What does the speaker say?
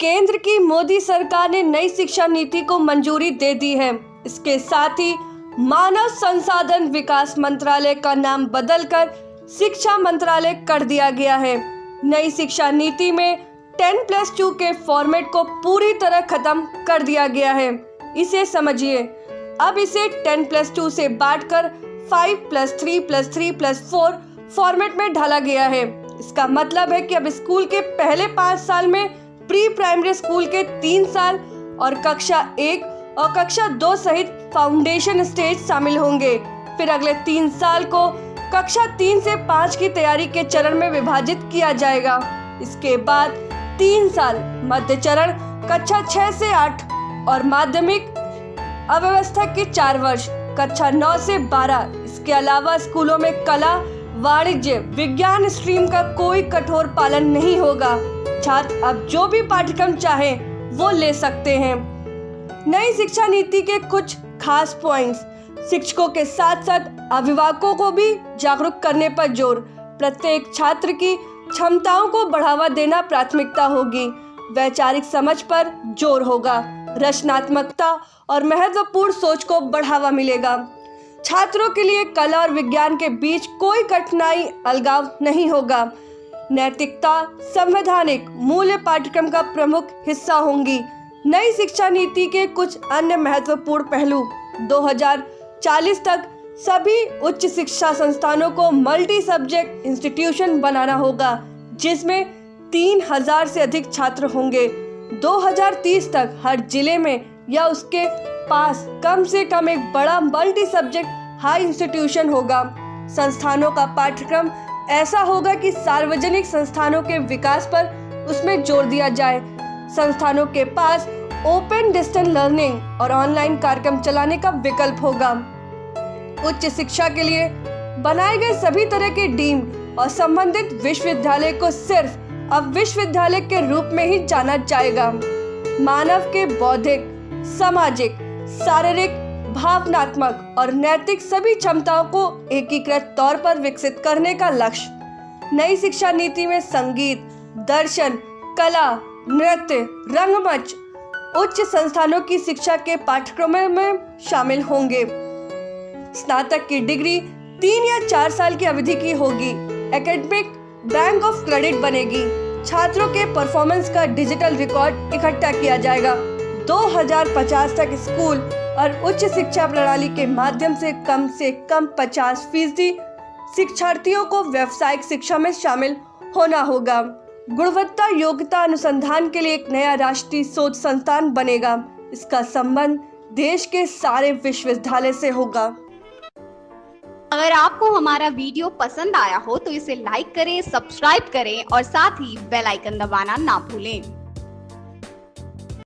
केंद्र की मोदी सरकार ने नई शिक्षा नीति को मंजूरी दे दी है। इसके साथ ही मानव संसाधन विकास मंत्रालय का नाम बदलकर शिक्षा मंत्रालय कर दिया गया है। नई शिक्षा नीति में 10+2 के फॉर्मेट को पूरी तरह खत्म कर दिया गया है। इसे समझिए, अब इसे 10+2 से बांटकर 5+3+3+4 फॉर्मेट में ढाला गया है। इसका मतलब है कि अब स्कूल के पहले 5 साल में प्री प्राइमरी स्कूल के 3 साल और कक्षा 1 और कक्षा 2 सहित फाउंडेशन स्टेज शामिल होंगे। फिर अगले 3 साल को कक्षा 3 से 5 की तैयारी के चरण में विभाजित किया जाएगा। इसके बाद 3 साल मध्य चरण कक्षा 6 से 8 और माध्यमिक अव्यवस्था के 4 वर्ष कक्षा 9 से 12। इसके अलावा स्कूलों में कला, वाणिज्य, विज्ञान स्ट्रीम का कोई कठोर पालन नहीं होगा। छात्र अब जो भी पाठ्यक्रम चाहें वो ले सकते हैं। नई शिक्षा नीति के कुछ खास पॉइंट्स। शिक्षकों के साथ साथ अभिभावकों को भी जागरूक करने पर जोर। प्रत्येक छात्र की क्षमताओं को बढ़ावा देना प्राथमिकता होगी। वैचारिक समझ पर जोर होगा। रचनात्मकता और महत्वपूर्ण सोच को बढ़ावा मिलेगा। छात्रों के लिए कला और विज्ञान के बीच कोई कठिनाई, अलगाव नहीं होगा। नैतिकता, संवैधानिक मूल्य पाठ्यक्रम का प्रमुख हिस्सा होंगी। नई शिक्षा नीति के कुछ अन्य महत्वपूर्ण पहलू। 2040 तक सभी उच्च शिक्षा संस्थानों को मल्टी सब्जेक्ट इंस्टीट्यूशन बनाना होगा, जिसमें 3000 से अधिक छात्र होंगे। 2030 तक हर जिले में या उसके पास कम से कम एक बड़ा मल्टी सब्जेक्ट हाई इंस्टीट्यूशन होगा। संस्थानों का पाठ्यक्रम ऐसा होगा कि सार्वजनिक संस्थानों के विकास पर उसमें जोर दिया जाए। संस्थानों के पास ओपन डिस्टेंस लर्निंग और ऑनलाइन कार्यक्रम चलाने का विकल्प होगा। उच्च शिक्षा के लिए बनाए गए सभी तरह के डीम्ड और संबंधित विश्वविद्यालय को सिर्फ अब विश्वविद्यालय के रूप में ही जाना जाएगा। मानव के बौद्धिक, सामाजिक, शारीरिक, भावनात्मक और नैतिक सभी क्षमताओं को एकीकृत तौर पर विकसित करने का लक्ष्य। नई शिक्षा नीति में संगीत, दर्शन, कला, नृत्य, रंगमंच उच्च संस्थानों की शिक्षा के पाठ्यक्रमों में शामिल होंगे। स्नातक की डिग्री 3 या 4 साल की अवधि की होगी। एकेडमिक बैंक ऑफ क्रेडिट बनेगी। छात्रों के परफॉर्मेंस का डिजिटल रिकॉर्ड इकट्ठा किया जाएगा। 2050 तक स्कूल और उच्च शिक्षा प्रणाली के माध्यम से कम 50% शिक्षार्थियों को व्यावसायिक शिक्षा में शामिल होना होगा। गुणवत्ता योग्यता अनुसंधान के लिए एक नया राष्ट्रीय शोध संस्थान बनेगा। इसका संबंध देश के सारे विश्वविद्यालय से होगा। अगर आपको हमारा वीडियो पसंद आया हो तो इसे लाइक करें, सब्सक्राइब करें और साथ ही बेल आइकन दबाना ना भूलें।